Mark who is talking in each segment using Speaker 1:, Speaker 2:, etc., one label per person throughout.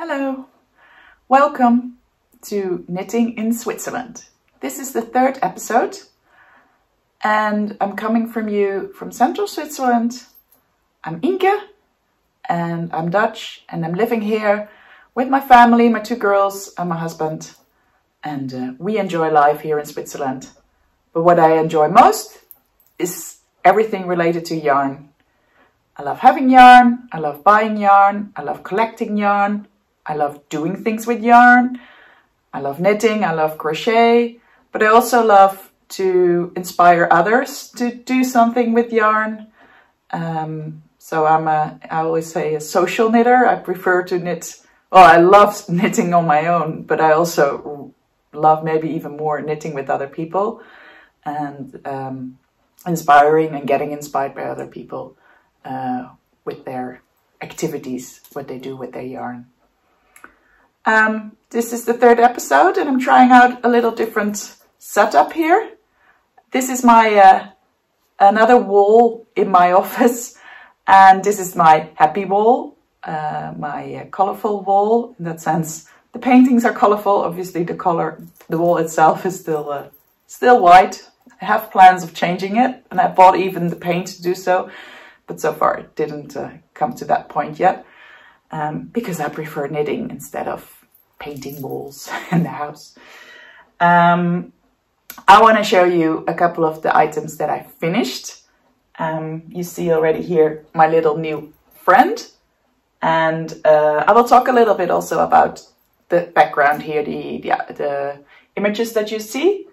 Speaker 1: Hello, welcome to Knitting in Switzerland. This is the third episode and I'm coming from you from Central Switzerland. I'm Inke and I'm Dutch and I'm living here with my family, my two girls and my husband, and we enjoy life here in Switzerland. But what I enjoy most is everything related to yarn. I love having yarn, I love buying yarn, I love collecting yarn, I love doing things with yarn, I love knitting, I love crochet, but I also love to inspire others to do something with yarn. So I always say a social knitter. I prefer to knit, well, I love knitting on my own, but I also love maybe even more knitting with other people and inspiring and getting inspired by other people with their activities, what they do with their yarn. This is the third episode and I'm trying out a little different setup here. This is my another wall in my office, and this is my happy wall, my colorful wall. In that sense, the paintings are colorful. Obviously the wall itself is still white. I have plans of changing it and I bought even the paint to do so, but so far it didn't come to that point yet, because I prefer knitting instead of painting walls in the house. I want to show you a couple of the items that I finished. You see already here my little new friend, and I will talk a little bit also about the background here, the images that you see,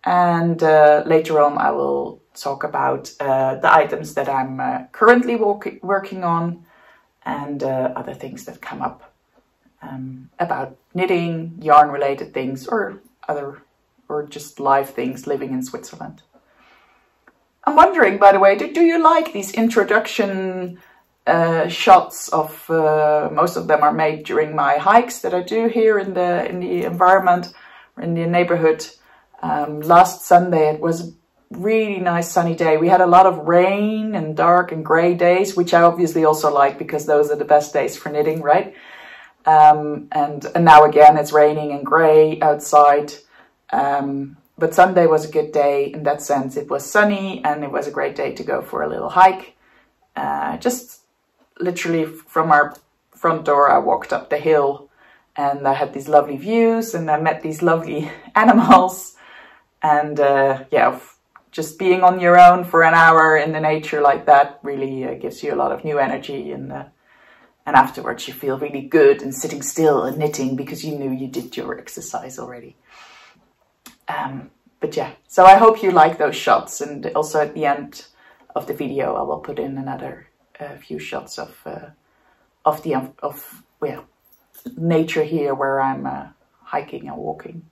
Speaker 1: and later on I will talk about the items that I'm currently working on and other things that come up about knitting, yarn related things, or just live things living in Switzerland. I'm wondering, by the way, do you like these introduction shots of, most of them are made during my hikes that I do here in the environment, in the neighborhood. Last Sunday it was a really nice sunny day. We had a lot of rain and dark and grey days, which I obviously also like because those are the best days for knitting, right? And now again it's raining and grey outside. But Sunday was a good day in that sense. It was sunny and it was a great day to go for a little hike. Just literally from our front door I walked up the hill and I had these lovely views and I met these lovely animals. And yeah, just being on your own for an hour in the nature like that really gives you a lot of new energy, and afterwards you feel really good and sitting still and knitting because you knew you did your exercise already. But yeah, so I hope you like those shots, and also at the end of the video I will put in another few shots of nature here where I'm hiking and walking.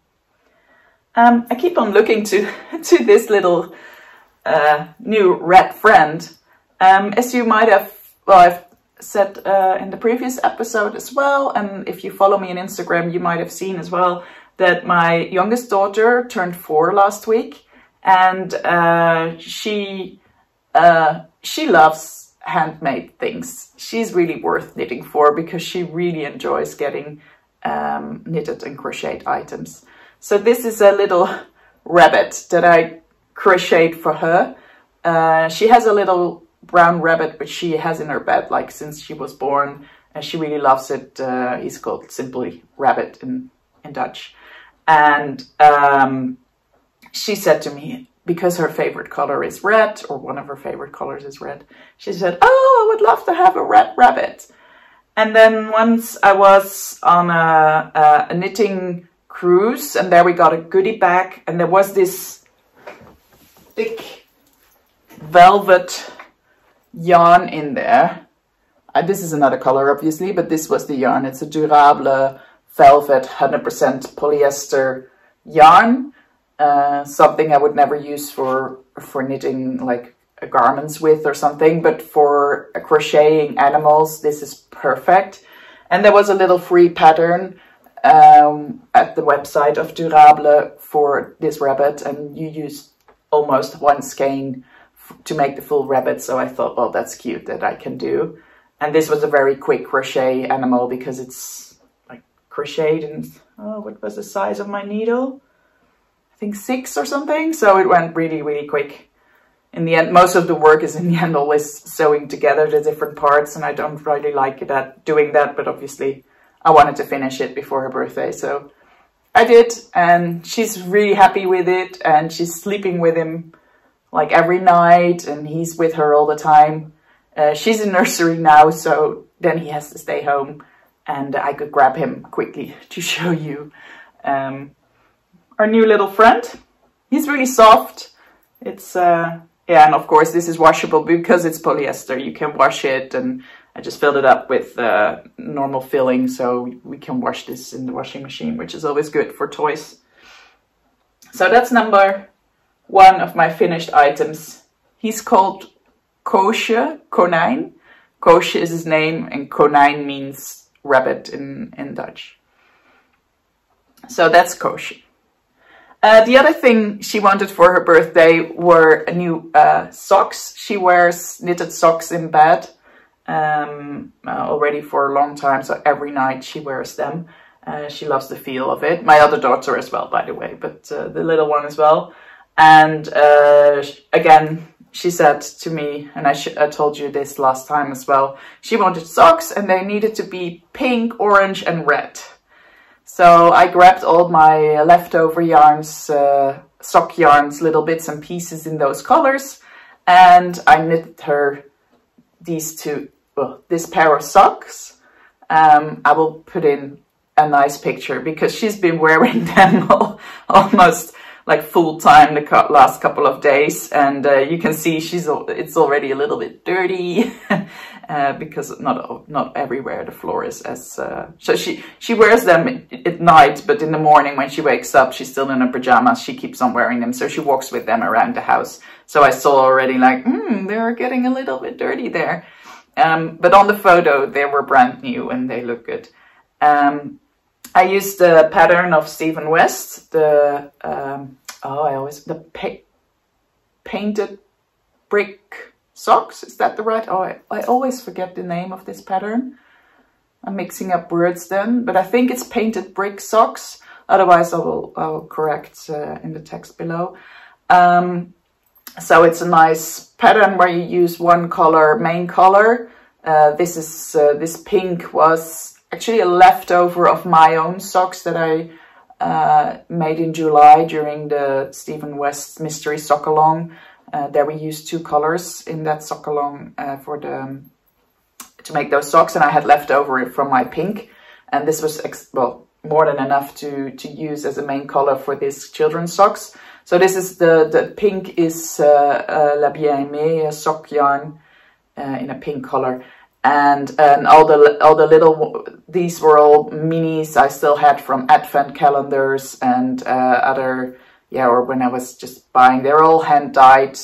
Speaker 1: I keep on looking to this little new red friend. As you might have, well, I've said in the previous episode as well, and if you follow me on Instagram you might have seen as well that my youngest daughter turned 4 last week, and she loves handmade things. She's really worth knitting for because she really enjoys getting knitted and crocheted items. So this is a little rabbit that I crocheted for her. She has a little brown rabbit which she has in her bed like since she was born, and she really loves it. He's called simply Rabbit in Dutch. And she said to me, because her favorite color is red, or one of her favorite colors is red, she said, oh, I would love to have a red rabbit. And then once I was on a knitting cruise, and there we got a goodie bag, and there was this thick velvet yarn in there. This is another color obviously, but this was the yarn. It's a durable velvet 100% polyester yarn, something I would never use for knitting like garments with or something, but for crocheting animals this is perfect. And there was a little free pattern at the website of Durable for this rabbit, and you use almost one skein to make the full rabbit. So I thought, well, that's cute that I can do. And this was a very quick crochet animal because it's crocheted in, oh, what was the size of my needle? I think 6 or something. So it went really, really quick. In the end, most of the work is in the end always sewing together the different parts, and I don't really like that doing that, but obviously I wanted to finish it before her birthday, so I did, and she's really happy with it, and she's sleeping with him like every night, and he's with her all the time. She's in nursery now, so then he has to stay home, and I could grab him quickly to show you our new little friend. He's really soft. It's yeah, and of course this is washable because it's polyester. You can wash it, and I just filled it up with normal filling, so we can wash this in the washing machine, which is always good for toys. So that's number 1 of my finished items. He's called Koosje Konijn. Koosje is his name, and Konijn means rabbit in Dutch. So that's Koosje. The other thing she wanted for her birthday were new socks. She wears knitted socks in bed already for a long time, so every night she wears them. She loves the feel of it. My other daughter as well, by the way, but the little one as well. And again, she said to me, and I told you this last time as well, she wanted socks and they needed to be pink, orange and red. So I grabbed all my leftover yarns, sock yarns, little bits and pieces in those colors, and I knitted her this pair of socks. I will put in a nice picture because she's been wearing them almost like full time the last couple of days, and you can see it's already a little bit dirty. Because not everywhere the floor is as so she wears them at night, but in the morning when she wakes up she's still in her pajamas. She keeps on wearing them, so she walks with them around the house. So I saw already like they're getting a little bit dirty there, but on the photo they were brand new and they look good. I used the pattern of Stephen West, the painted brick socks. Is that the right? Oh, I always forget the name of this pattern. I'm mixing up words then, but I think it's painted brick socks. Otherwise, I will correct in the text below. So it's a nice pattern where you use one color, main color. This pink was actually a leftover of my own socks that I made in July during the Stephen West Mystery Sock Along. There we used 2 colors in that sock along to make those socks, and I had leftover from my pink, and this was more than enough to use as a main color for these children's socks. So this is the pink is Bien Aimee Sock yarn in a pink color, and all the little, these were all minis I still had from advent calendars and other. Yeah, or when I was just buying, they're all hand-dyed.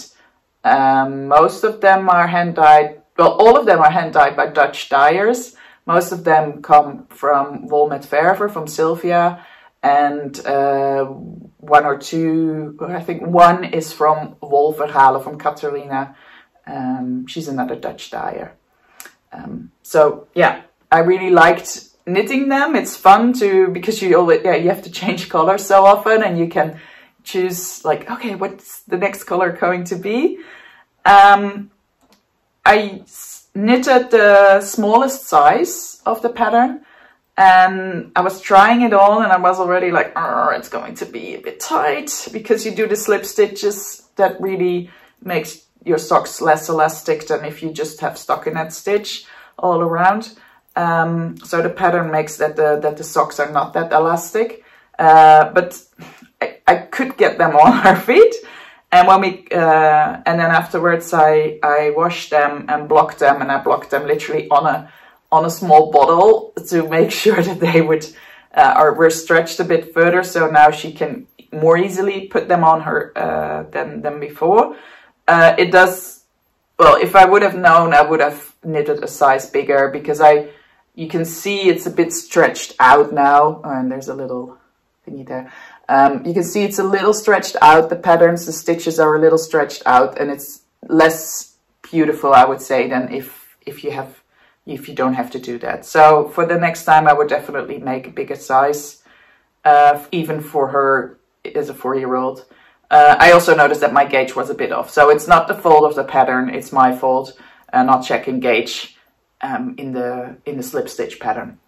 Speaker 1: Most of them are hand-dyed. Well, all of them are hand-dyed by Dutch dyers. Most of them come from Wool met Verve, from Sylvia. And 1 or 2, I think 1 is from Wool Verhalen, from Catharina. She's another Dutch dyer. So, yeah, I really liked knitting them. It's fun because you have to change colors so often, and you can choose like, okay, what's the next color going to be? I knitted the smallest size of the pattern, and I was trying it on, and I was already like, it's going to be a bit tight, because you do the slip stitches that really makes your socks less elastic than if you just have stockinette stitch all around. So the pattern makes that the socks are not that elastic, but I could get them on her feet, and and then afterwards I washed them and blocked them, and I blocked them literally on a small bottle to make sure that they were stretched a bit further, so now she can more easily put them on her than before. It does, well, if I would have known, I would have knitted a size bigger, because you can see it's a bit stretched out now, and there's a little thingy there. You can see it's a little stretched out, the patterns, the stitches are a little stretched out, and it's less beautiful, I would say, than if you have if you don't have to do that. So for the next time, I would definitely make a bigger size, even for her as a 4-year-old. I also noticed that my gauge was a bit off. So it's not the fault of the pattern, it's my fault not checking gauge in the slip stitch pattern.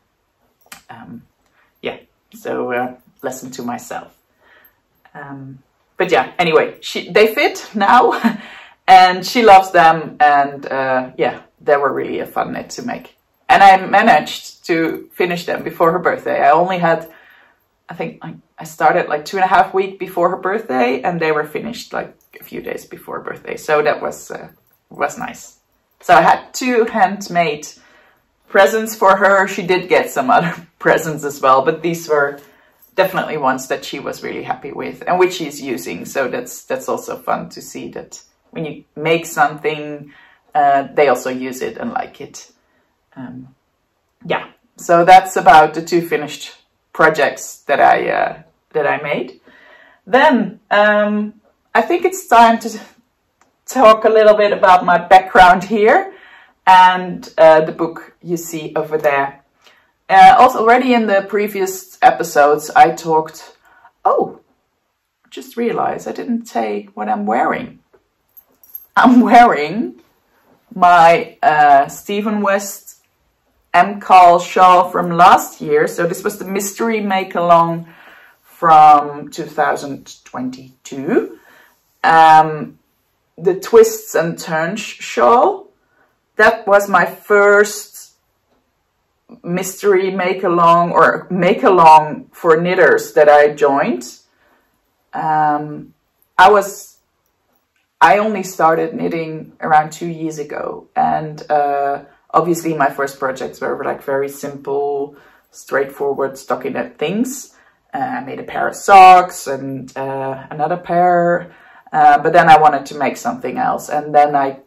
Speaker 1: Yeah, so lesson to myself. But yeah, anyway, they fit now and she loves them, and yeah, they were really a fun knit to make. And I managed to finish them before her birthday. I only had, I think I started like 2.5 weeks before her birthday, and they were finished like a few days before her birthday. So that was nice. So I had 2 handmade presents for her. She did get some other presents as well, but these were definitely ones that she was really happy with and which she's using. So that's also fun to see that when you make something, they also use it and like it. Yeah, so that's about the 2 finished projects that I made. Then I think it's time to talk a little bit about my background here and the book you see over there. Also, already in the previous episodes, I talked... Oh, just realized I didn't say what I'm wearing. I'm wearing my Stephen West MCAL shawl from last year. So this was the Mystery Make Along from 2022. The Twists and Turns shawl. That was my first mystery make along or make along for knitters that I joined. I only started knitting around 2 years ago, and obviously my first projects were like very simple, straightforward stockinette things. I made a pair of socks and another pair, but then I wanted to make something else, and then I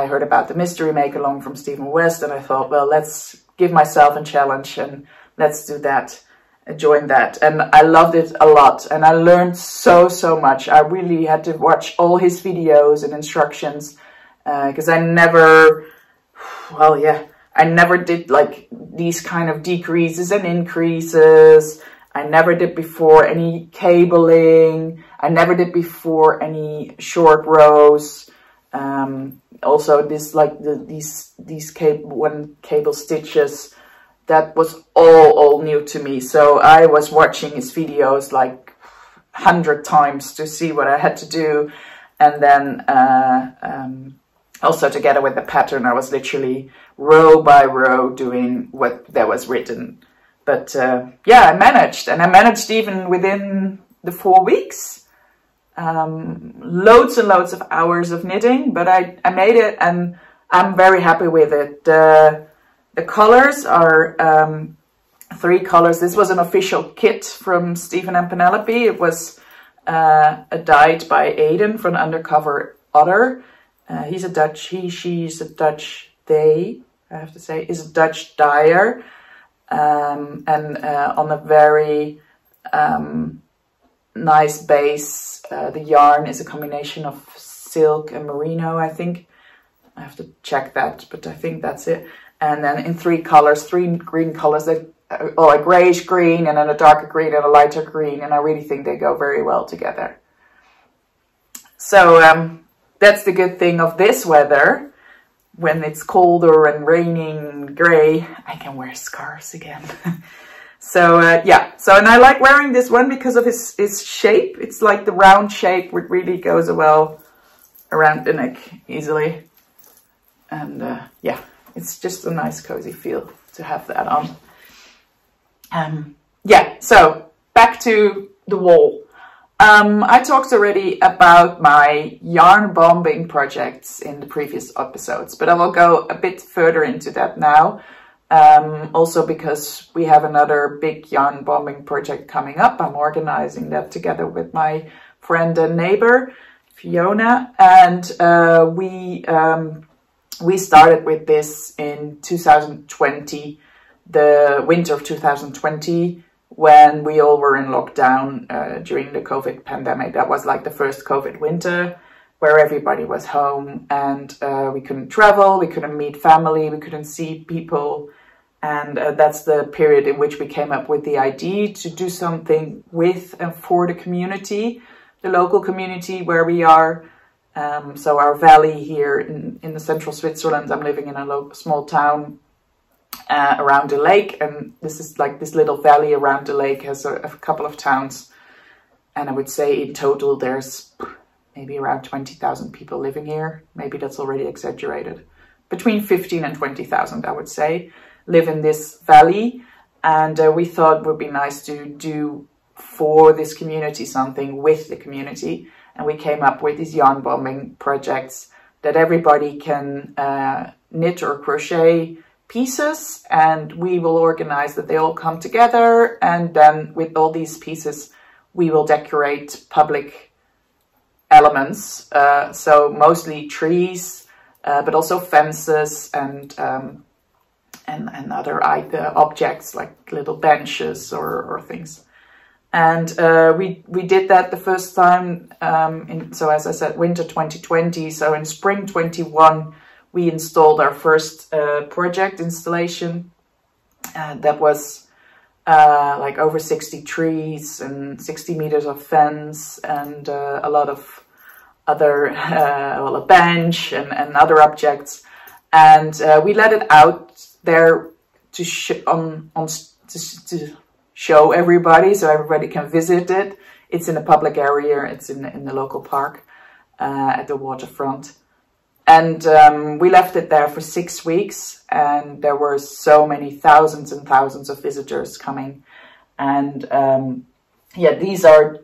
Speaker 1: heard about the Mystery Make Along from Stephen West, and I thought, well, let's give myself a challenge and let's do that, join that. And I loved it a lot, and I learned so much. I really had to watch all his videos and instructions, because I never did like these kind of decreases and increases. I never did before any cabling. I never did before any short rows. Also this like these cable stitches, that was all new to me. So I was watching his videos like 100 times to see what I had to do, and then also together with the pattern, I was literally row by row doing what there was written. But yeah, I managed even within the 4 weeks. Loads and loads of hours of knitting, but I made it, and I'm very happy with it. The colors are 3 colors. This was an official kit from Stephen and Penelope. It was dyed by Aiden from Undercover Otter. He's a Dutch, she's a Dutch, they, I have to say, is a Dutch dyer. And on a very nice base. The yarn is a combination of silk and merino, I think. I have to check that, but I think that's it. And then in 3 colors, 3 green colors, that a grayish green, and then a darker green and a lighter green, and I really think they go very well together. So that's the good thing of this weather. When it's colder and raining, grey, I can wear scarves again. So yeah, and I like wearing this one because of its shape. It's like the round shape, which really goes well around the neck easily. And yeah, it's just a nice cozy feel to have that on. Yeah, so back to the wall. I talked already about my yarn bombing projects in the previous episodes, but I will go a bit further into that now. Also because we have another big yarn bombing project coming up. I'm organizing that together with my friend and neighbor, Fiona, and we started with this in 2020, the winter of 2020, when we all were in lockdown during the COVID pandemic. That was like the first COVID winter. where everybody was home, and we couldn't travel, we couldn't meet family, we couldn't see people. And that's the period in which we came up with the idea to do something with and for the community, the local community where we are. So our valley here in the central Switzerland, I'm living in a small town around the lake, and this is like this little valley around the lake has a couple of towns. And I would say in total there's maybe around 20,000 people living here. Maybe that's already exaggerated. Between 15 and 20,000, I would say, live in this valley. And we thought it would be nice to do for this community something with the community. And we came up with these yarn bombing projects that everybody can knit or crochet pieces, and we will organize that they all come together, and then with all these pieces we will decorate public elements, so mostly trees, but also fences and other objects like little benches or things. And we did that the first time so as I said, winter 2020. So in spring 21 we installed our first project installation that was like over 60 trees and 60 meters of fence and a lot of other, well, a bench and other objects. And we let it out there to show everybody, so everybody can visit it. It's in a public area, it's in the local park at the waterfront. And we left it there for 6 weeks, and there were so many thousands and thousands of visitors coming. And yeah, these are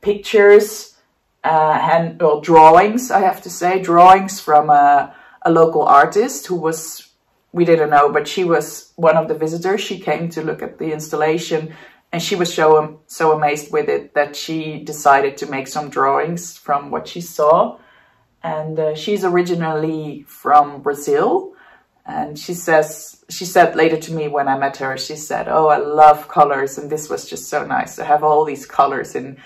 Speaker 1: pictures, drawings, I have to say, drawings from a local artist who was, we didn't know, but she was one of the visitors. She came to look at the installation, and she was so amazed with it that she decided to make some drawings from what she saw. And she's originally from Brazil, and she said later to me when I met her, she said, "Oh, I love colors, and this was just so nice to have all these colors in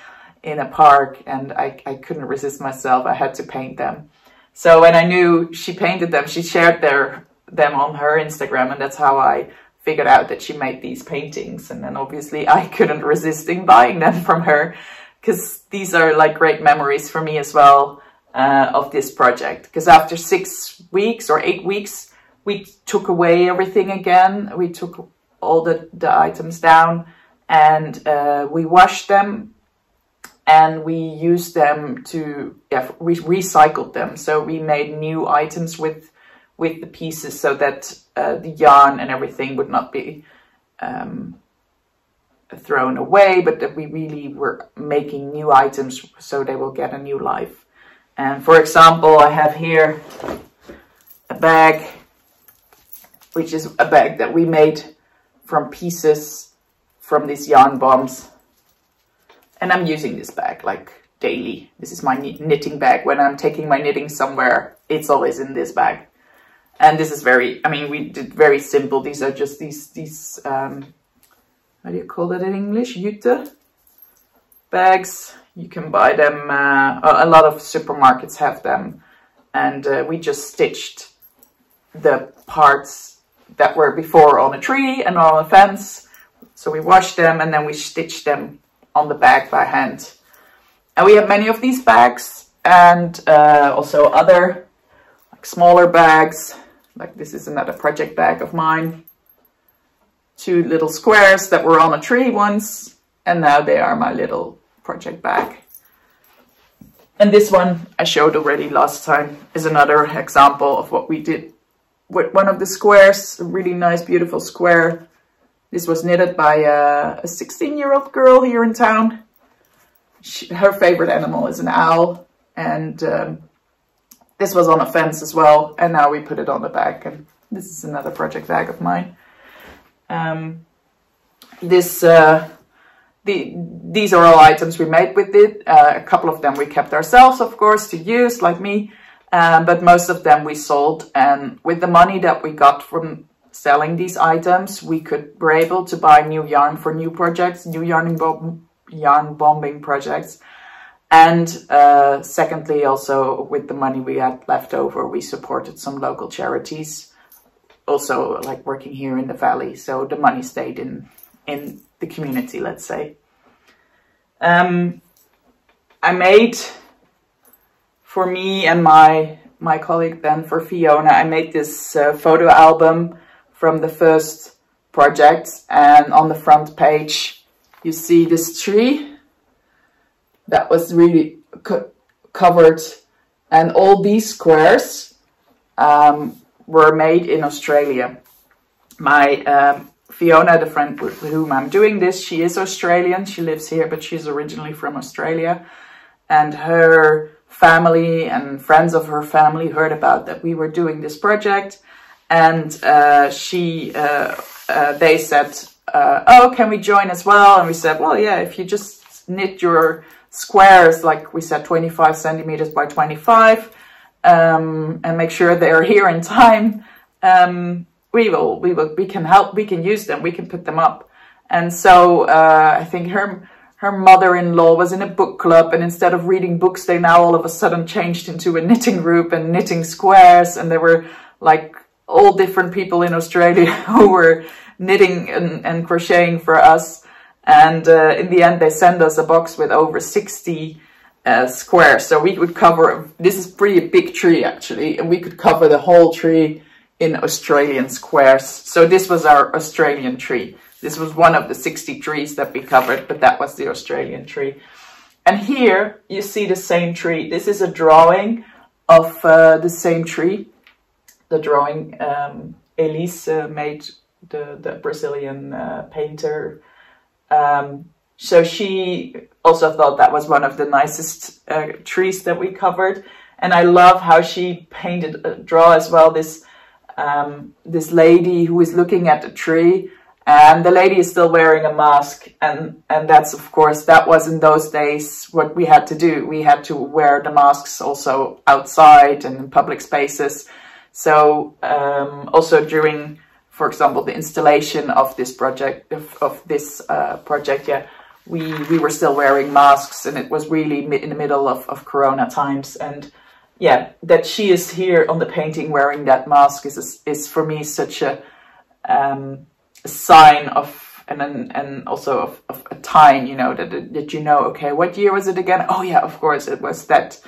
Speaker 1: a park, and I couldn't resist myself. I had to paint them." So when I knew she painted them, she shared them on her Instagram, and that's how I figured out that she made these paintings. And then obviously I couldn't resist buying them from her, because these are like great memories for me as well. Of this project, because after 6 weeks or 8 weeks we took away everything again. We took all the items down, and we washed them, and we used them to, yeah, we recycled them. So we made new items with the pieces, so that the yarn and everything would not be thrown away, but that we really were making new items so they will get a new life. And for example, I have here a bag, which is a bag that we made from pieces from these yarn bombs. And I'm using this bag like daily. This is my knitting bag. When I'm taking my knitting somewhere, it's always in this bag. And this is very, I mean, we did very simple. These are just these how do you call it in English? Jute bags. You can buy them, a lot of supermarkets have them, and we just stitched the parts that were before on a tree and on a fence. So we washed them, and then we stitched them on the bag by hand. And we have many of these bags, and also other like smaller bags, like this is another project bag of mine. 2 little squares that were on a tree once, and now they are my little project bag. And this one I showed already last time is another example of what we did with one of the squares, a really nice beautiful square. This was knitted by a 16-year-old girl here in town. Her favorite animal is an owl, and this was on a fence as well, and now we put it on the bag, and this is another project bag of mine. These are all items we made with it. A couple of them we kept ourselves, of course, to use, like me, but most of them we sold. And with the money that we got from selling these items, were able to buy new yarn for new projects, new yarn bombing projects. And secondly, also with the money we had left over, we supported some local charities, also like working here in the valley. So the money stayed in the community, let's say. I made, for me and my colleague then, for Fiona, I made this photo album from the first project, and on the front page you see this tree that was really covered, and all these squares were made in Australia. My Fiona, the friend with whom I'm doing this, she is Australian, she lives here, but she's originally from Australia, and her family and friends of her family heard about that we were doing this project, and they said, oh, can we join as well? And we said, well, yeah, if you just knit your squares, like we said, 25 centimeters by 25, and make sure they're here in time, we can help, we can use them, we can put them up. And so I think her mother-in-law was in a book club, and instead of reading books, they now all of a sudden changed into a knitting group and knitting squares, and there were like all different people in Australia who were knitting and crocheting for us. And in the end, they sent us a box with over 60 squares. So we could cover, this is pretty big tree actually, and we could cover the whole tree in Australian squares. So this was our Australian tree. This was one of the 60 trees that we covered, but that was the Australian tree. And here you see the same tree. This is a drawing of the same tree. The drawing Eliz made, the Brazilian painter. So she also thought that was one of the nicest trees that we covered. And I love how she painted, draw as well, this lady who is looking at the tree. And the lady is still wearing a mask, and that's, of course, that was in those days what we had to do. We had to wear the masks also outside and in public spaces. So also during, for example, the installation of this project, we were still wearing masks, and it was really in the middle of Corona times. And yeah, that she is here on the painting wearing that mask is for me such a sign of, and also of a time, you know, that you know, okay, what year was it again? Oh yeah, of course, it was that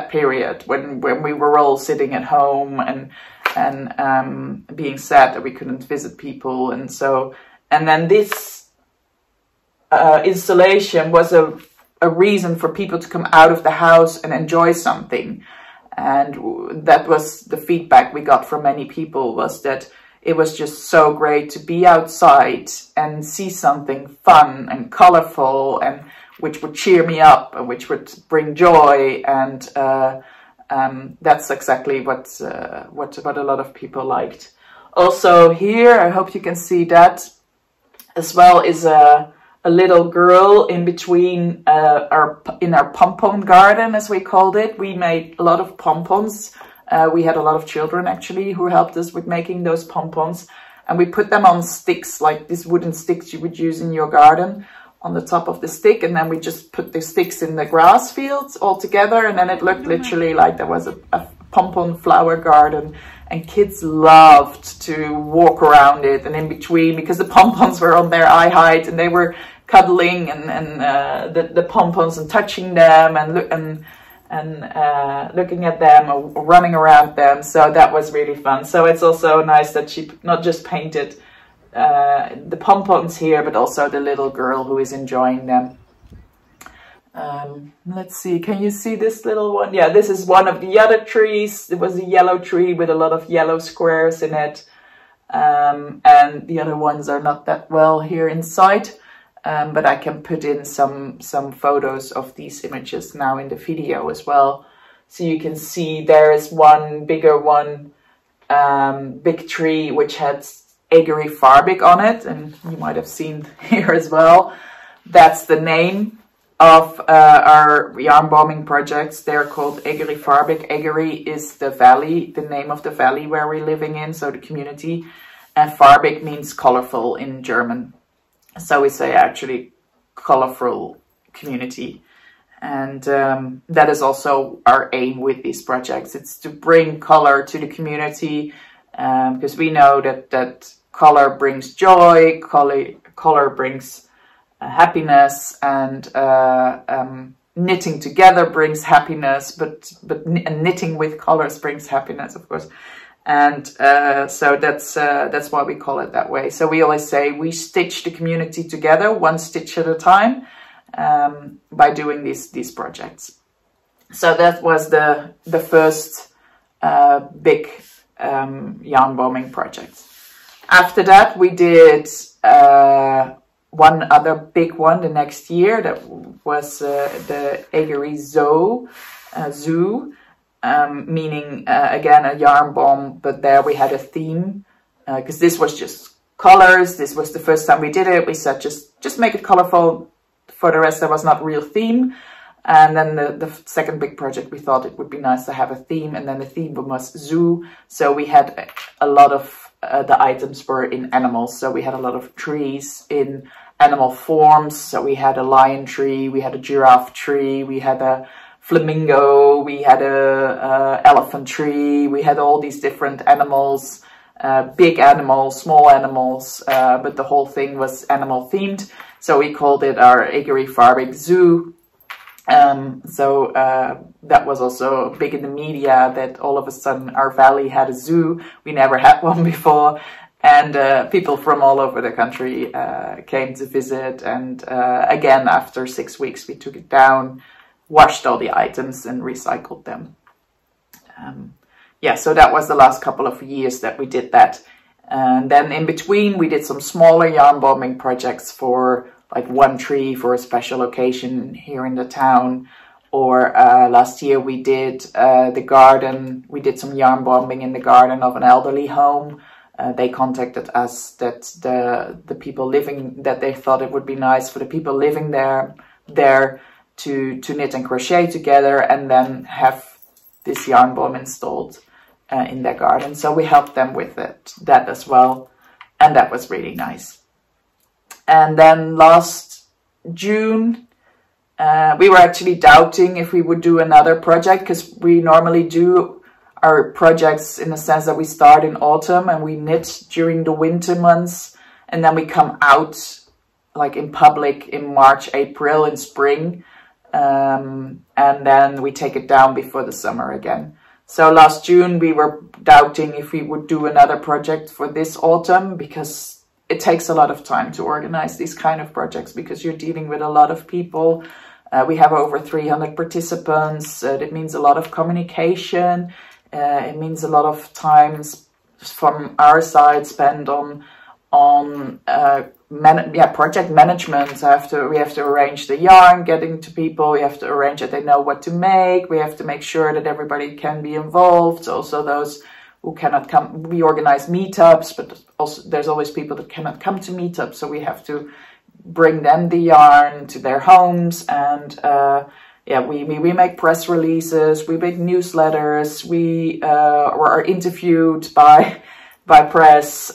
Speaker 1: period when we were all sitting at home and being sad that we couldn't visit people. And so, and then this installation was a reason for people to come out of the house and enjoy something. And that was the feedback we got from many people, was that it was just so great to be outside and see something fun and colorful, and which would cheer me up and which would bring joy. And that's exactly what a lot of people liked. Also here, I hope you can see that as well, is a little girl in between our pom-pom garden, as we called it. We made a lot of pom-poms. We had a lot of children actually who helped us with making those pom-poms, and we put them on sticks, like these wooden sticks you would use in your garden, on the top of the stick, and then we just put the sticks in the grass fields all together, and then it looked literally like there was a pom-pom flower garden, and kids loved to walk around it and in between, because the pom-poms were on their eye height, and they were cuddling and the pom-poms and touching them and looking at them or running around them. So that was really fun. So it's also nice that she not just painted the pom-poms here, but also the little girl who is enjoying them. Let's see, can you see this little one? Yeah, this is one of the other trees. It was a yellow tree with a lot of yellow squares in it. And the other ones are not that well here inside. But I can put in some photos of these images now in the video as well. So you can see there is one bigger one, big tree, which had Aegeri Farbig on it. And you might have seen here as well. That's the name of our yarn bombing projects. They're called Aegeri Farbig. Aegeri is the valley, the name of the valley where we're living in, so the community. And Farbig means colorful in German. So we say actually colorful community. And that is also our aim with these projects. It's to bring color to the community, because we know that color brings joy, color brings happiness, and knitting together brings happiness, but knitting with colors brings happiness, of course. And so that's why we call it that way. So we always say we stitch the community together, one stitch at a time, by doing these projects. So that was the first big yarn bombing project. After that, we did one other big one the next year. That was the Aegeri Zoo, meaning again a yarn bomb, but there we had a theme, because this was just colors. This was the first time we did it. We said just make it colorful. For the rest, there was not real theme. And then the second big project, we thought it would be nice to have a theme, and then the theme was zoo. So we had a lot of the items were in animals. So we had a lot of trees in animal forms. So we had a lion tree, we had a giraffe tree, we had a flamingo, we had a elephant tree. We had all these different animals, big animals, small animals, but the whole thing was animal themed. So we called it our Aegeri Farbig Zoo. That was also big in the media, that all of a sudden our valley had a zoo. We never had one before. And people from all over the country came to visit. And again, after 6 weeks, we took it down, washed all the items and recycled them. Yeah, so that was the last couple of years that we did that. And then in between, we did some smaller yarn bombing projects for like one tree for a special occasion here in the town. Or last year we did the garden. We did some yarn bombing in the garden of an elderly home. They contacted us that the people living, that they thought it would be nice for the people living there to knit and crochet together, and then have this yarn bomb installed in their garden. So we helped them with that as well, and that was really nice. And then last June, we were actually doubting if we would do another project, because we normally do our projects in the sense that we start in autumn and we knit during the winter months, and then we come out like in public in March, April, in spring, and then we take it down before the summer again. So last June we were doubting if we would do another project for this autumn, because it takes a lot of time to organize these kind of projects, because you're dealing with a lot of people. We have over 300 participants. That means a lot of communication. It means a lot of time from our side spent on project management. We have to arrange the yarn getting to people. We have to arrange that they know what to make. We have to make sure that everybody can be involved. Also those who cannot come. We organize meetups, but also there's always people that cannot come to meetups. So we have to bring them the yarn to their homes. And yeah, we make press releases, we make newsletters, we are interviewed by press.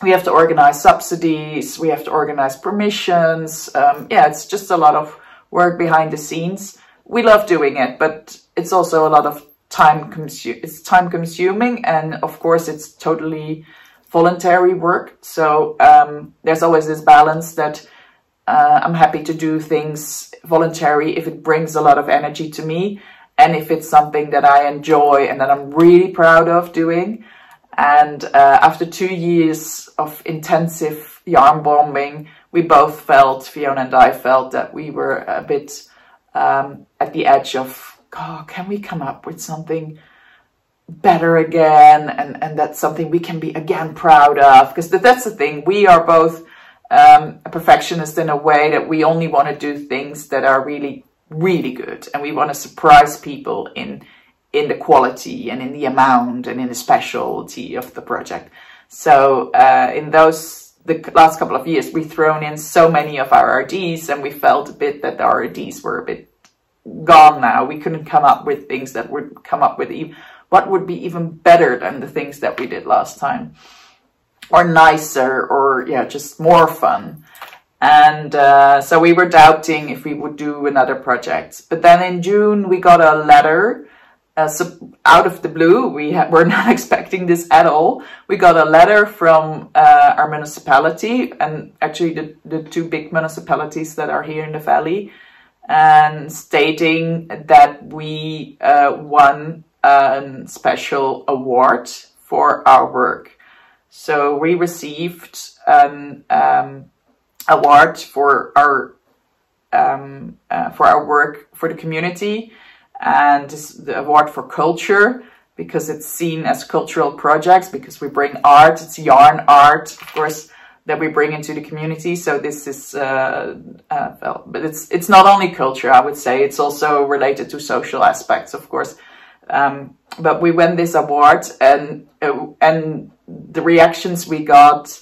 Speaker 1: We have to organize subsidies, we have to organize permissions. Yeah, it's just a lot of work behind the scenes. We love doing it, but it's also a lot of time consuming, and of course it's totally voluntary work. So there's always this balance that I'm happy to do things voluntary if it brings a lot of energy to me, and if it's something that I enjoy and that I'm really proud of doing. And after 2 years of intensive yarn bombing, we both felt, Fiona and I felt, that we were a bit at the edge of, oh, can we come up with something better again, and that's something we can be again proud of? Because that's the thing, we are both a perfectionist in a way that we only want to do things that are really, really good, and we want to surprise people in the quality and in the amount and in the specialty of the project. So in the last couple of years, we've thrown in so many of our RDs, and we felt a bit that our RDs were a bit gone now. We couldn't come up with things that would come up with what would be even better than the things that we did last time, or nicer, or yeah, just more fun. And so we were doubting if we would do another project. But then in June, we got a letter out of the blue. We're not expecting this at all. We got a letter from our municipality, and actually the two big municipalities that are here in the valley, and stating that we won a special award for our work. So we received an award for our work for the community, and the award for culture, because it's seen as cultural projects, because we bring art, it's yarn art, of course, that we bring into the community. So this is, but it's not only culture, I would say, it's also related to social aspects, of course. But we won this award, and the reactions we got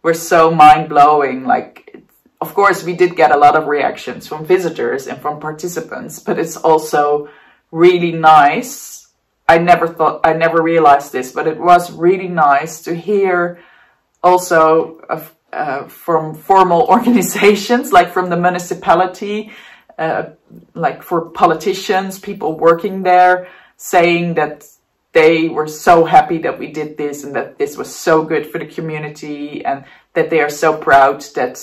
Speaker 1: were so mind-blowing. Like, of course, we did get a lot of reactions from visitors and from participants, but it's also really nice. I never realized this, but it was really nice to hear also from formal organizations, like from the municipality, like for politicians, people working there, saying that they were so happy that we did this and that this was so good for the community, and that they are so proud that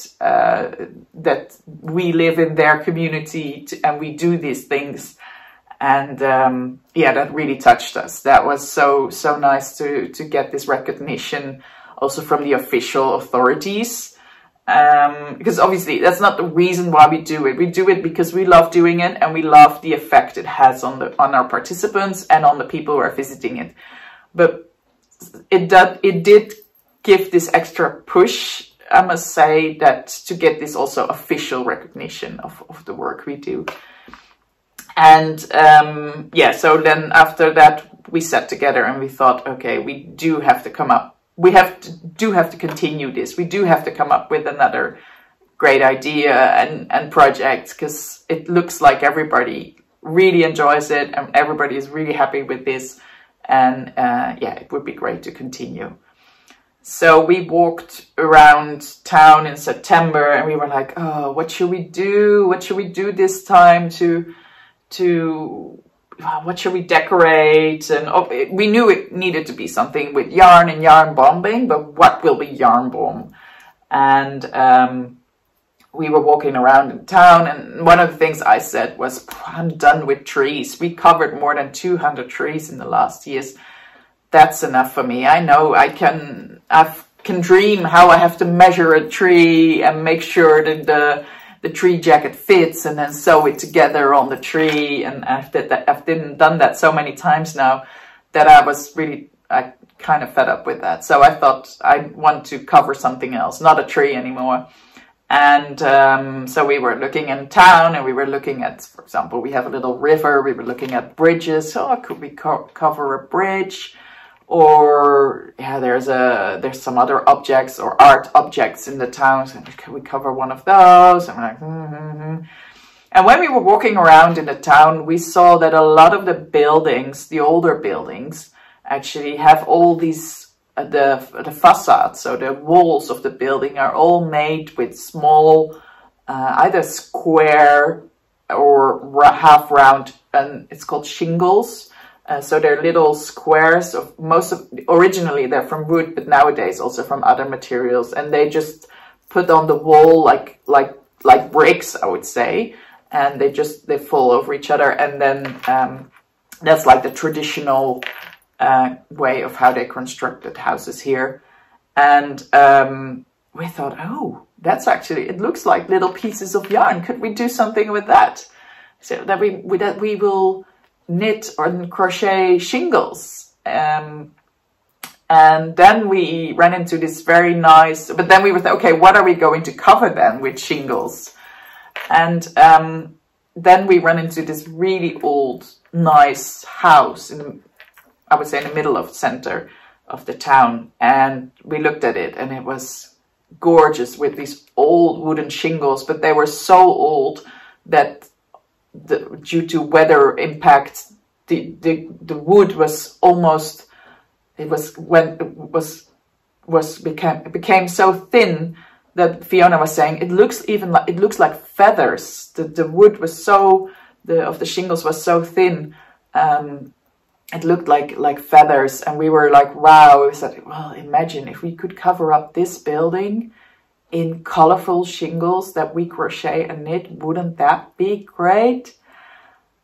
Speaker 1: that we live in their community and we do these things. And yeah, that really touched us. That was so nice to get this recognition also from the official authorities. Because obviously that's not the reason why we do it. We do it because we love doing it, and we love the effect it has on our participants and on the people who are visiting it. But it did give this extra push, I must say, that to get this also official recognition of the work we do. And yeah, so then after that we sat together and we thought, okay, we do have to come up. We have to continue this. We do have to come up with another great idea and project, because it looks like everybody really enjoys it and everybody is really happy with this. And yeah, it would be great to continue. So we walked around town in September and we were like, oh, what should we do? What should we do this time what should we decorate? And we knew it needed to be something with yarn and yarn bombing, but what will be yarn bomb? And we were walking around in town, and one of the things I said was, I'm done with trees. We covered more than 200 trees in the last years. That's enough for me. I know I can dream how I have to measure a tree and make sure that the tree jacket fits, and then sew it together on the tree. And I've done that so many times now that I kind of fed up with that. So I thought I want to cover something else, not a tree anymore. And so we were looking in town, and we were looking at, for example, we have a little river. We were looking at bridges. So could we cover a bridge? Or yeah, there's some other objects or art objects in the town. So can we cover one of those? And we're like, And when we were walking around in the town, we saw that a lot of the buildings, the older buildings, actually have all these the facades. So the walls of the building are all made with small, either square or half round, and it's called shingles. So they're little squares of originally they're from wood, but nowadays also from other materials, and they just put on the wall like bricks, I would say, and they fall over each other. And then that's like the traditional way of how they constructed houses here. And we thought, oh, that's actually, it looks like little pieces of yarn. Could we do something with that? So that we will knit or crochet shingles. And then we ran into this very nice, but then we were okay, what are we going to cover then with shingles? And then we ran into this really old, nice house I would say in the middle of the center of the town. And we looked at it, and it was gorgeous with these old wooden shingles, but they were so old that due to weather impact, the wood was almost, became so thin that Fiona was saying, it looks like feathers. The wood was so, of the shingles was so thin. It looked like feathers, and we were like, wow. We said, well, imagine if we could cover up this building in colorful shingles that we crochet and knit. Wouldn't that be great?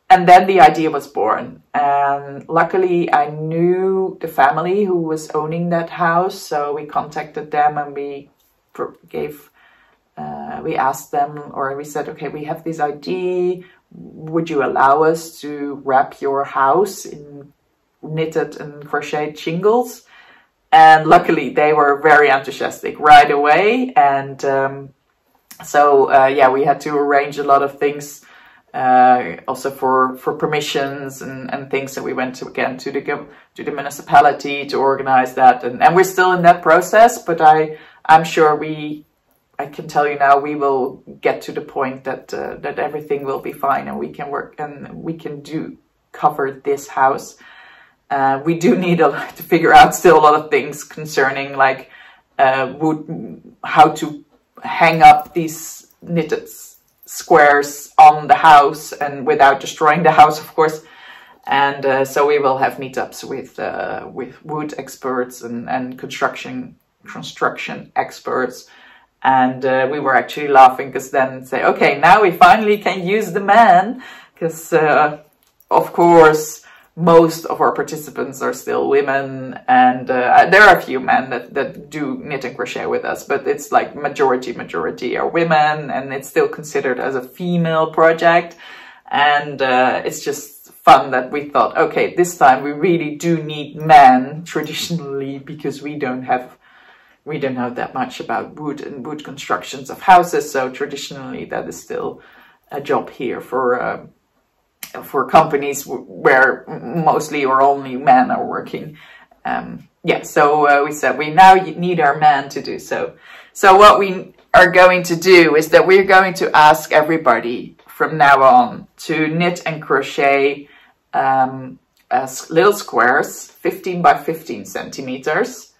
Speaker 1: And then the idea was born. And luckily I knew the family who was owning that house, so we contacted them and we asked them, or we said, okay, we have this idea. Would you allow us to wrap your house in knitted and crocheted shingles? And luckily they were very enthusiastic right away. And yeah, we had to arrange a lot of things, also for permissions and things. So we went to the municipality to organize that, and we're still in that process, but I'm sure I can tell you now, we will get to the point that everything will be fine and we can work and we can cover this house. We do need to figure out still a lot of things concerning like how to hang up these knitted squares on the house and without destroying the house, of course. And so we will have meetups with wood experts and construction experts. And we were actually laughing because then say, okay, now we finally can use the man, because of course most of our participants are still women, and there are a few men that do knit and crochet with us, but it's like majority are women, and it's still considered as a female project. And it's just fun that we thought, okay, this time we really do need men traditionally, because we don't know that much about wood and wood constructions of houses. So traditionally that is still a job here for companies where mostly or only men are working. Yeah, so we said we now need our men to do so. So what we are going to do is that we're going to ask everybody from now on to knit and crochet as little squares, 15 by 15 centimeters.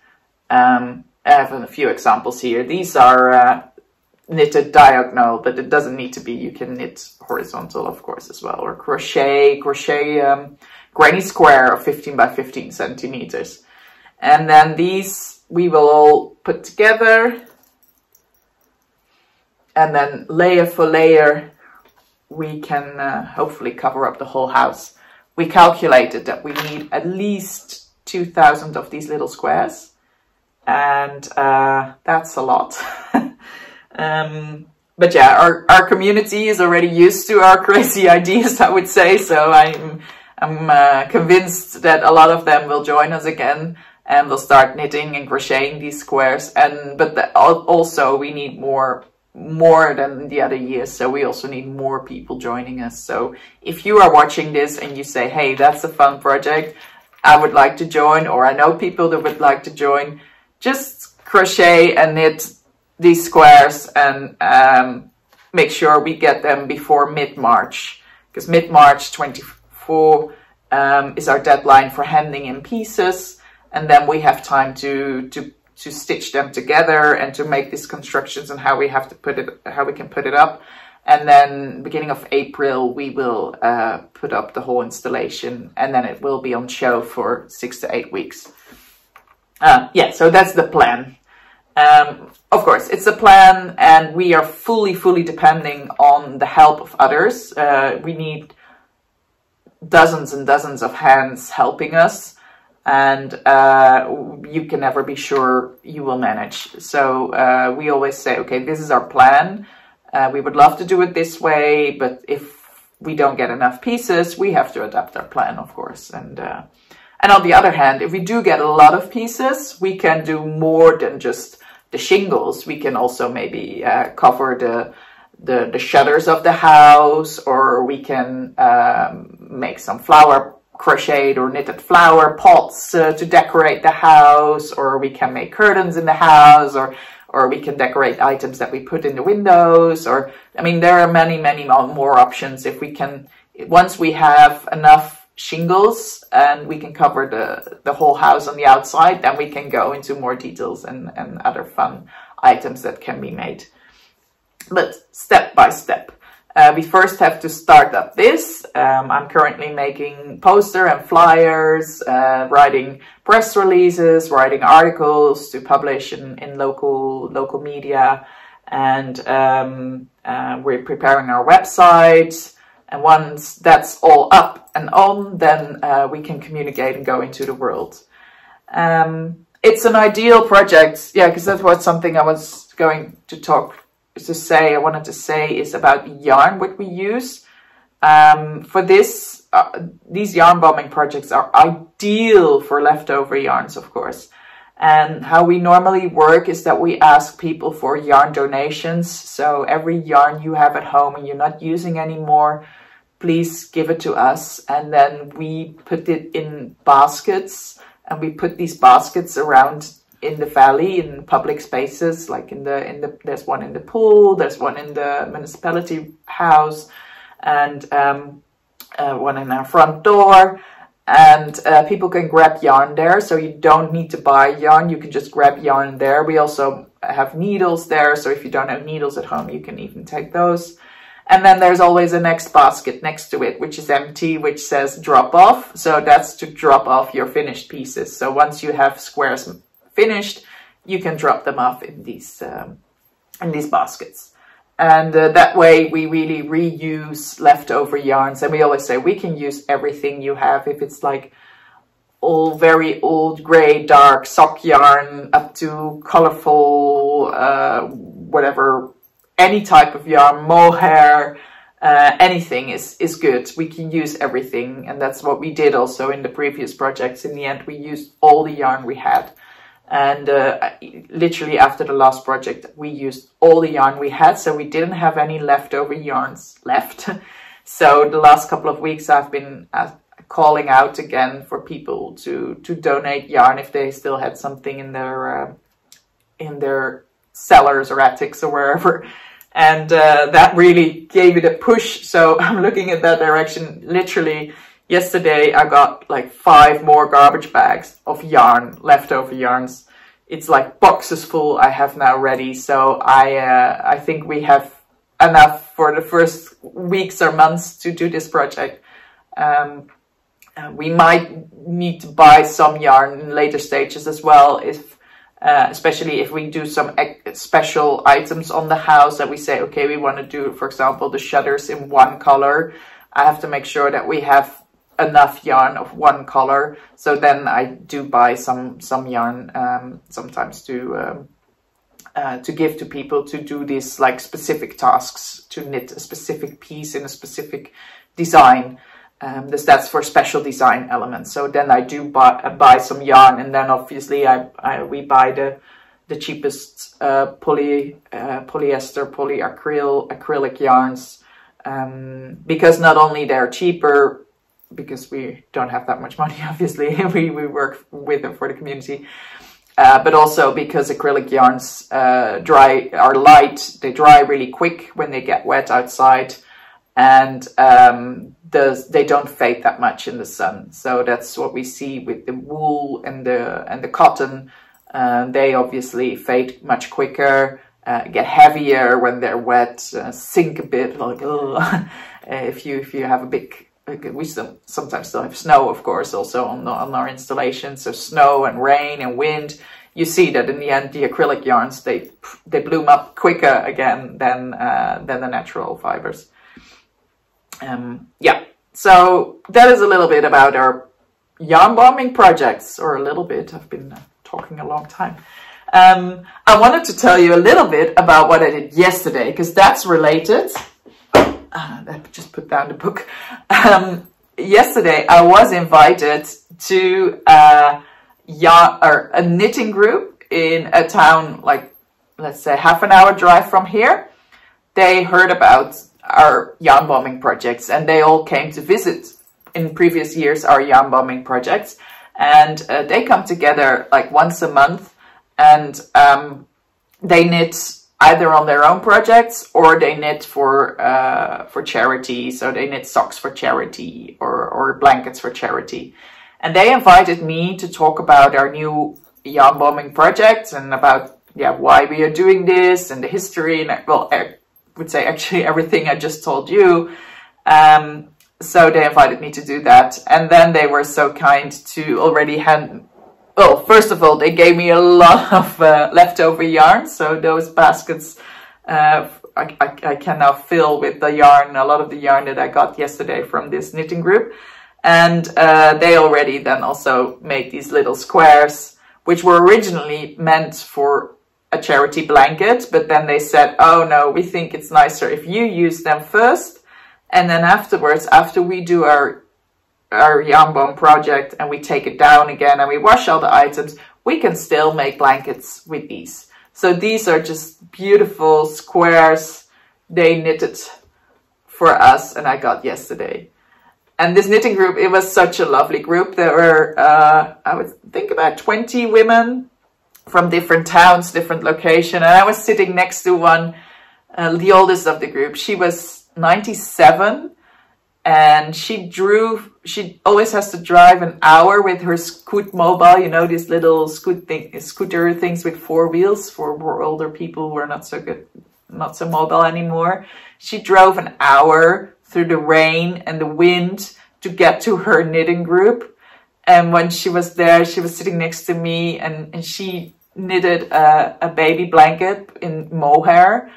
Speaker 1: I have a few examples here. These are knitted diagonal, but it doesn't need to be. You can knit horizontal, of course, as well, or crochet granny square of 15 by 15 centimeters. And then these we will all put together, and then layer for layer we can hopefully cover up the whole house. We calculated that we need at least 2,000 of these little squares, and that's a lot. But yeah, our community is already used to our crazy ideas, I would say. So I'm convinced that a lot of them will join us again, and will start knitting and crocheting these squares. But also we need more than the other years. So we also need more people joining us. So if you are watching this and you say, hey, that's a fun project, I would like to join, or I know people that would like to join, just crochet and knit these squares and make sure we get them before mid-March, because mid-March 24 is our deadline for handing in pieces, and then we have time to stitch them together and to make these constructions and how we can put it up. And then beginning of April we will put up the whole installation, and then it will be on show for 6 to 8 weeks. Yeah, so that's the plan. Of course, it's a plan, and we are fully depending on the help of others. We need dozens and dozens of hands helping us, and you can never be sure you will manage. So we always say, okay, this is our plan. We would love to do it this way, but if we don't get enough pieces, we have to adapt our plan, of course. And on the other hand, if we do get a lot of pieces, we can do more than just the shingles. We can also maybe cover the shutters of the house, or we can make some flower crocheted or knitted flower pots to decorate the house, or we can make curtains in the house, or we can decorate items that we put in the windows, or I mean, there are many more options. If we can, once we have enough shingles and we can cover the whole house on the outside, then we can go into more details and other fun items that can be made. But step by step. We first have to start up this. I'm currently making poster and flyers, writing press releases, writing articles to publish in local media, and we're preparing our website. And once that's all up and on, then we can communicate and go into the world. It's an ideal project, yeah, because that was something I was going to I wanted to say is about yarn, what we use. For this, these yarn bombing projects are ideal for leftover yarns, of course. And how we normally work is that we ask people for yarn donations. So every yarn you have at home and you're not using anymore, please give it to us. And then we put it in baskets, and we put these baskets around in the valley, in public spaces, like there's one in the pool, there's one in the municipality house, and one in our front door. And people can grab yarn there, so you don't need to buy yarn, you can just grab yarn there. We also have needles there, so if you don't have needles at home, you can even take those. And then there's always a next basket next to it, which is empty, which says drop off. So that's to drop off your finished pieces. So once you have squares finished, you can drop them off in these baskets. And that way we really reuse leftover yarns. And we always say we can use everything you have. If it's like all very old gray dark sock yarn up to colorful whatever, any type of yarn, mohair, anything is good. We can use everything, and that's what we did also in the previous projects. In the end, we used all the yarn we had. And literally after the last project, we used all the yarn we had, so we didn't have any leftover yarns left. So the last couple of weeks I've been calling out again for people to donate yarn if they still had something in their cellars or attics or wherever. And that really gave it a push. So I'm looking at that direction. Literally yesterday I got like 5 more garbage bags of yarn, leftover yarns. It's like boxes full I have now ready. So I think we have enough for the first weeks or months to do this project. We might need to buy some yarn in later stages as well, if especially if we do some special items on the house that we say, okay, we want to do, for example, the shutters in one color. I have to make sure that we have enough yarn of one color. So then I do buy some yarn sometimes to give to people to do these like specific tasks, to knit a specific piece in a specific design. That's for special design elements. So then I do buy some yarn, and then obviously we buy the cheapest polyester, acrylic yarns, because not only they're cheaper, because we don't have that much money, obviously, we work with them for the community, but also because acrylic yarns are light, they dry really quick when they get wet outside, and they don't fade that much in the sun. So that's what we see with the wool and the cotton. They obviously fade much quicker, get heavier when they're wet, sink a bit, like if you have a big. We sometimes still have snow, of course, also on our installation. So snow and rain and wind, you see that in the end the acrylic yarns they bloom up quicker again than the natural fibers. Yeah, so that is a little bit about our yarn bombing projects, or a little bit. I've been talking a long time. I wanted to tell you a little bit about what I did yesterday, because that's related. I just put down the book. Yesterday I was invited to a knitting group in a town, like, let's say half an hour drive from here. They heard about our yarn bombing projects, and they all came to visit in previous years our yarn bombing projects, and they come together like once a month, and they knit either on their own projects, or they knit for charity. So they knit socks for charity, or blankets for charity. And they invited me to talk about our new yarn bombing project and about yeah, why we are doing this and the history, and well, I would say actually everything I just told you. So they invited me to do that, and then they were so kind to already hand. Well, first of all, they gave me a lot of leftover yarn, so those baskets I can now fill with the yarn, a lot of the yarn that I got yesterday from this knitting group. And they already then also made these little squares, which were originally meant for a charity blanket, but then they said, oh no, we think it's nicer if you use them first, and then afterwards, after we do our yarn bomb project and we take it down again and we wash all the items, we can still make blankets with these. So these are just beautiful squares they knitted for us and I got yesterday. And this knitting group, it was such a lovely group. There were, I would think about 20 women from different towns, different locations. And I was sitting next to one, the oldest of the group. She was 97. And she always has to drive an hour with her Scoot Mobile, you know, these little scooter things with 4 wheels for older people who are not so mobile anymore. She drove an hour through the rain and the wind to get to her knitting group. And when she was there, she was sitting next to me and she knitted a baby blanket in mohair.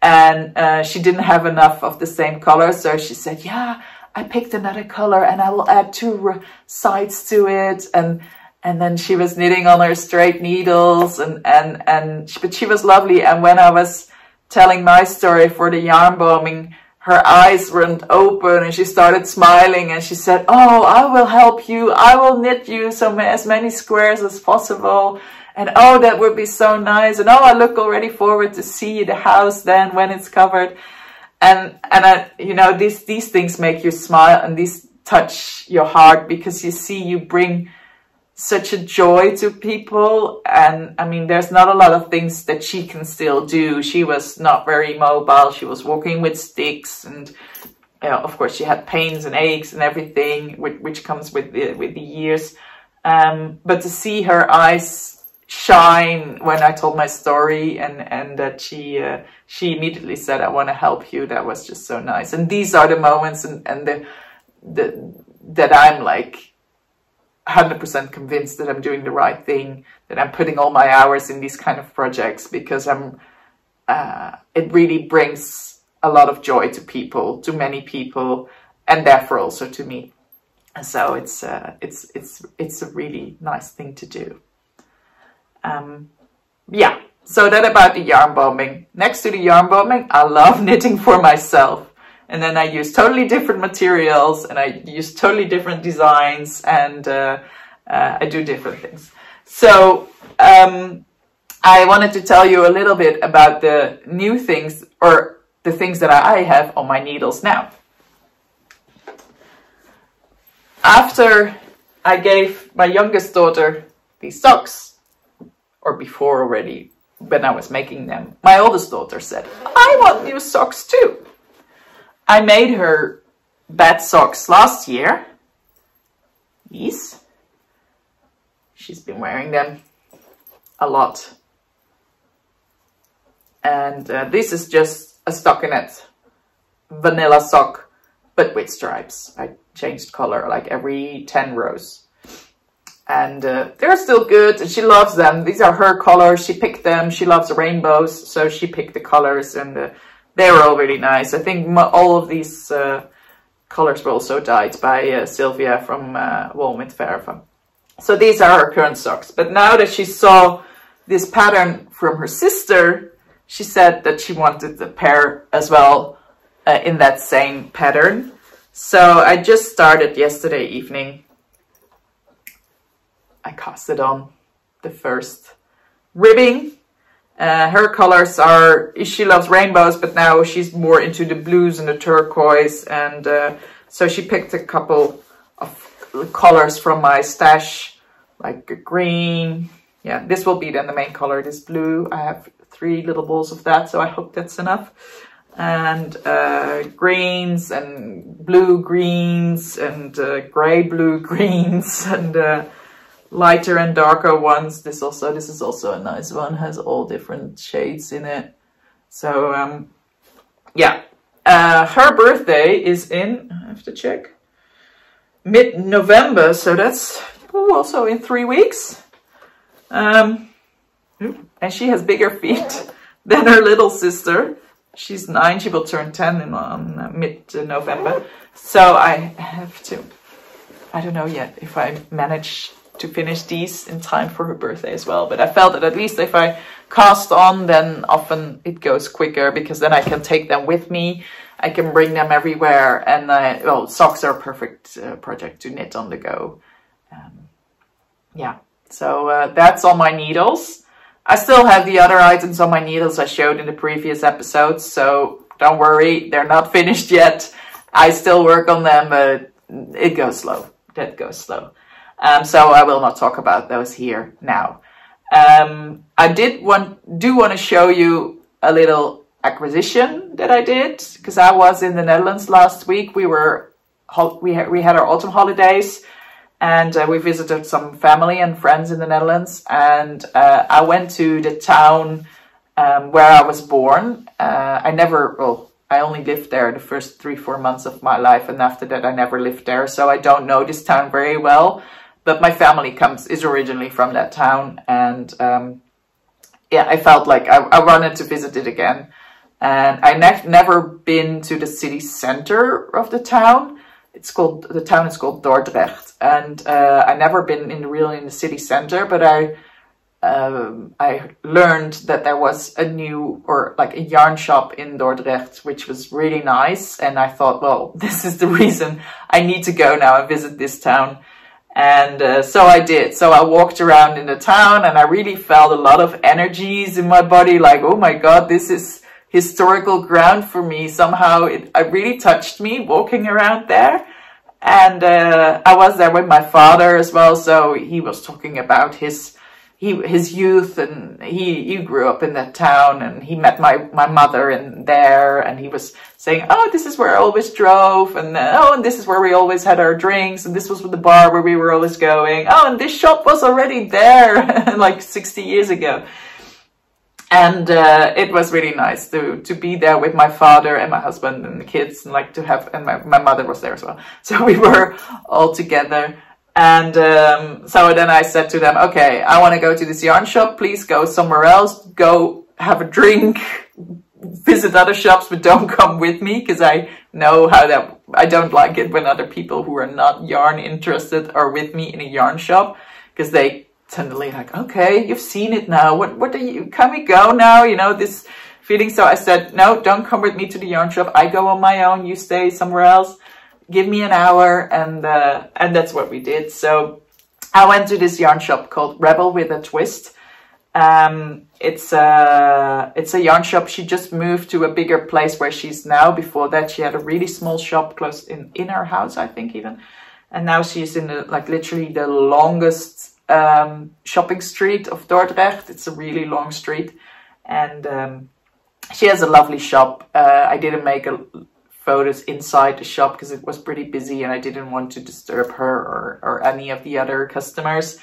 Speaker 1: And she didn't have enough of the same color, so she said, yeah, I picked another color and I will add 2 sides to it. And then she was knitting on her straight needles but she was lovely. And when I was telling my story for the yarn bombing, her eyes went open and she started smiling and she said, oh, I will help you. I will knit you as many squares as possible. And oh, that would be so nice. And oh, I look already forward to see the house then when it's covered. And I, you know, these things make you smile and these touch your heart because you see you bring such a joy to people. And I mean, there's not a lot of things that she can still do. She was not very mobile. She was walking with sticks and, you know, of course she had pains and aches and everything, which comes with the years. But to see her eyes shine when I told my story and that she immediately said, I want to help you. That was just so nice. And these are the moments and that I'm like 100% convinced that I'm doing the right thing, that I'm putting all my hours in these kind of projects because it really brings a lot of joy to people, to many people, and therefore also to me. And so it's a really nice thing to do. Yeah, so that about the yarn bombing. Next to the yarn bombing, I love knitting for myself. And then I use totally different materials and I use totally different designs and I do different things. So I wanted to tell you a little bit about the new things or the things that I have on my needles now. After I gave my youngest daughter these socks, or before already, when I was making them, my oldest daughter said, I want new socks too. I made her bed socks last year. These. She's been wearing them a lot. And this is just a stockinette vanilla sock, but with stripes. I changed color like every 10 rows. And they're still good, and she loves them. These are her colors. She picked them. She loves rainbows, so she picked the colors, and they were all really nice. I think all of these colors were also dyed by Sylvia from Wool with Verve. So these are her current socks. But now that she saw this pattern from her sister, she said that she wanted the pair as well in that same pattern. So I just started yesterday evening. I casted on the first ribbing. Her colors are, she loves rainbows, but now she's more into the blues and the turquoise. And so she picked a couple of colors from my stash, like a green. Yeah, this will be then the main color, this blue. I have 3 little balls of that, so I hope that's enough. And greens and blue greens and gray blue greens and lighter and darker ones. This is also a nice one, has all different shades in it. So yeah, her birthday is in, I have to check, mid-November, so that's also in 3 weeks. And she has bigger feet than her little sister. She's 9, she will turn 10 on mid-November. So I have to, I don't know yet if I manage to finish these in time for her birthday as well. But I felt that at least if I cast on, then often it goes quicker, because then I can take them with me. I can bring them everywhere. And well, socks are a perfect project to knit on the go. Yeah, so that's all my needles. I still have the other items on my needles I showed in the previous episodes, so don't worry, they're not finished yet. I still work on them, but it goes slow. That goes slow. So I will not talk about those here now. I do want to show you a little acquisition that I did, because I was in the Netherlands last week. We had our autumn holidays, and we visited some family and friends in the Netherlands. And I went to the town where I was born. I only lived there the first 3-4 months of my life, and after that I never lived there, so I don't know this town very well. But my family is originally from that town, and yeah, I felt like I wanted to visit it again. And I've never been to the city center of the town. The town is called Dordrecht, and I never been really in the city center, but I learned that there was a yarn shop in Dordrecht, which was really nice. And I thought, well, this is the reason I need to go now and visit this town. And so I did. So I walked around in the town, and I really felt a lot of energies in my body, like, oh my God, this is historical ground for me. Somehow it really touched me walking around there. And I was there with my father as well, so he was talking about his youth, and he grew up in that town, and he met my mother in there, and he was saying, oh, this is where I always drove, and and this is where we always had our drinks, and this was the bar where we were always going. Oh, and this shop was already there like 60 years ago. And it was really nice to be there with my father and my husband and the kids, and and my mother was there as well. So we were all together. And so then I said to them, okay, I want to go to this yarn shop. Please go somewhere else. Go have a drink, visit other shops, but don't come with me, because I know I don't like it when other people who are not yarn interested are with me in a yarn shop, because they suddenly like, okay, you've seen it now. What are you? Can we go now? You know, this feeling. So I said, no, don't come with me to the yarn shop. I go on my own. You stay somewhere else. Give me an hour, and that's what we did. So I went to this yarn shop called Rebel with a Twist. It's a yarn shop. She just moved to a bigger place where she's now. Before that, she had a really small shop close in her house, I think even. And now she's in literally the longest shopping street of Dordrecht. It's a really long street, and she has a lovely shop. I didn't make photos inside the shop because it was pretty busy, and I didn't want to disturb her or any of the other customers.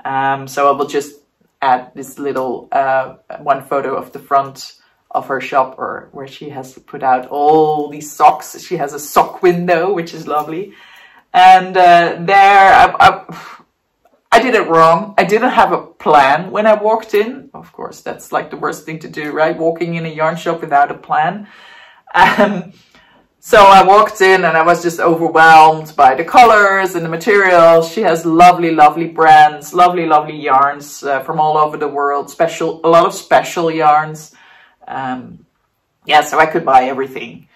Speaker 1: So I will just add this little one photo of the front of her shop, or where she has put out all these socks. She has a sock window, which is lovely. And there I did it wrong. I didn't have a plan when I walked in. Of course, that's like the worst thing to do, right? Walking in a yarn shop without a plan. So I walked in, and I was just overwhelmed by the colors and the materials. She has lovely, lovely brands, lovely, lovely yarns from all over the world. A lot of special yarns. Yeah, so I could buy everything.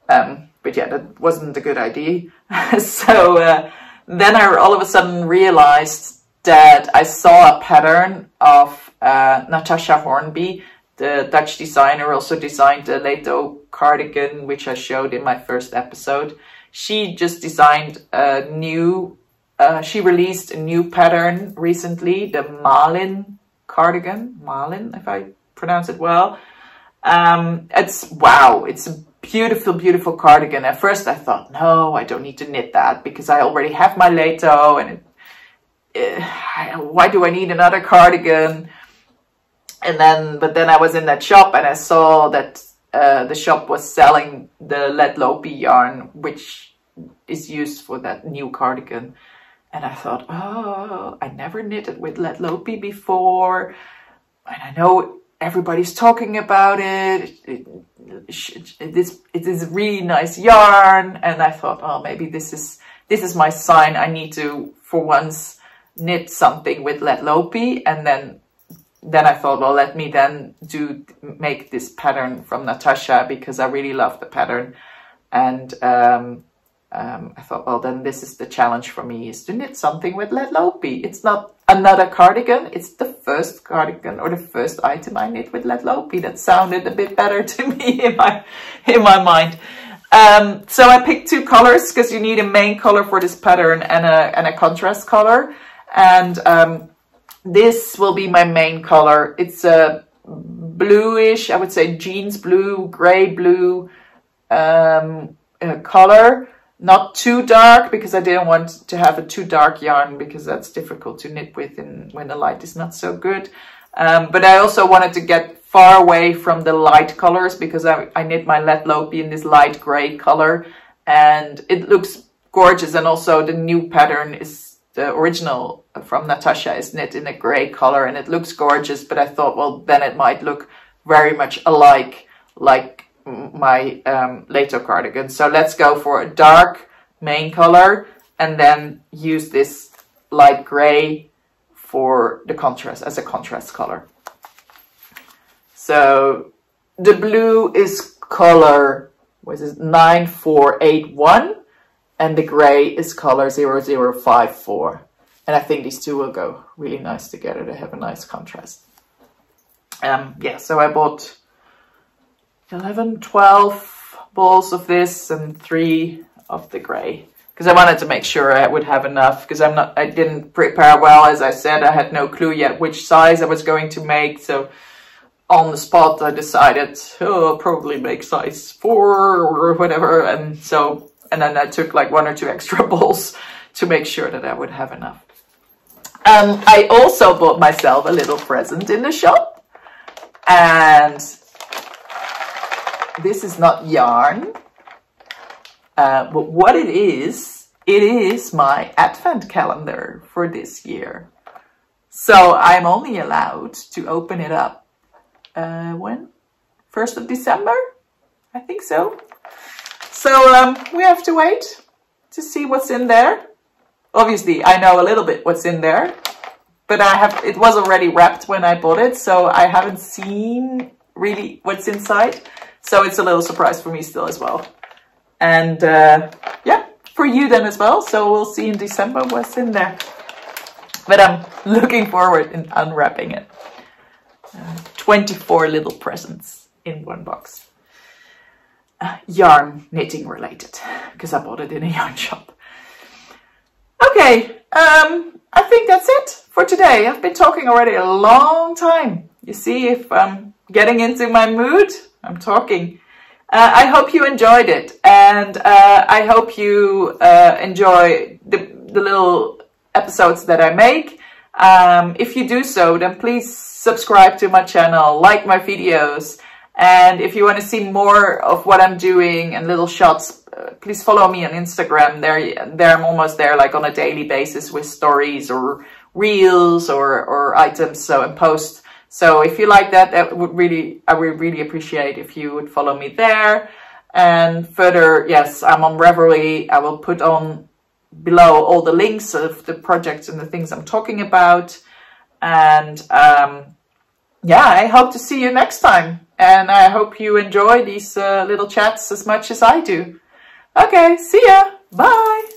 Speaker 1: But yeah, that wasn't a good idea. So then I all of a sudden realized that I saw a pattern of Natasha Hornby, the Dutch designer, also designed the Leto cardigan, which I showed in my first episode. She just designed a new, she released a new pattern recently, the Malin cardigan. Malin, if I pronounce it well. It's a beautiful, beautiful cardigan. At first I thought, no, I don't need to knit that, because I already have my Leto, and why do I need another cardigan? And but then I was in that shop and I saw that the shop was selling the lead lopi yarn, which is used for that new cardigan. And I thought, oh, I never knitted with lead lopi before. And I know everybody's talking about it. It is a really nice yarn. And I thought, oh, maybe this is my sign. I need to, for once, knit something with lead lopi. And then I thought, well, let me then make this pattern from Natasha, because I really love the pattern. And I thought, well, then this is the challenge for me, is to knit something with lead lopi. It's not another cardigan. It's the first cardigan or the first item I knit with lead lopi. That sounded a bit better to me in my mind. So I picked two colors, because you need a main color for this pattern and a contrast color. And this will be my main color. It's a bluish, I would say jeans blue, gray blue color. Not too dark, because I didn't want to have a too dark yarn, because that's difficult to knit with when the light is not so good. But I also wanted to get far away from the light colors, because I knit my lead lopi in this light gray color, and it looks gorgeous. And also the new pattern is, the original from Natasha is knit in a gray color, and it looks gorgeous. But I thought, well, then it might look very much alike, like my later cardigan. So let's go for a dark main color, and then use this light gray for the contrast, as a contrast color. So the blue is color, what is it, 9481, and the gray is color 0054. And I think these two will go really nice together. They have a nice contrast. Yeah, so I bought 11, 12 balls of this and 3 of the gray, because I wanted to make sure I would have enough, because I didn't prepare well. As I said, I had no clue yet which size I was going to make. So on the spot, I decided, oh, I'll probably make size 4 or whatever. And then I took like 1 or 2 extra balls to make sure that I would have enough. I also bought myself a little present in the shop, and this is not yarn, but what it is my advent calendar for this year. So I'm only allowed to open it up, when? 1st of December? I think so. So we have to wait to see what's in there. Obviously, I know a little bit what's in there, but it was already wrapped when I bought it, so I haven't seen really what's inside. So it's a little surprise for me still as well. And yeah, for you then as well. So we'll see in December what's in there. But I'm looking forward in unwrapping it. 24 little presents in one box. Yarn knitting related, because I bought it in a yarn shop. Okay, I think that's it for today. I've been talking already a long time. You see, if I'm getting into my mood, I'm talking. I hope you enjoyed it, and I hope you enjoy the little episodes that I make. If you do so, then please subscribe to my channel, like my videos, and if you want to see more of what I'm doing and little shots, please follow me on Instagram. There I'm almost there, like on a daily basis, with stories or reels or items, and post. So if you like that, I would really appreciate if you would follow me there. And further, yes, I'm on Ravelry. I will put on below all the links of the projects and the things I'm talking about. And yeah, I hope to see you next time. And I hope you enjoy these little chats as much as I do. Okay, see ya. Bye.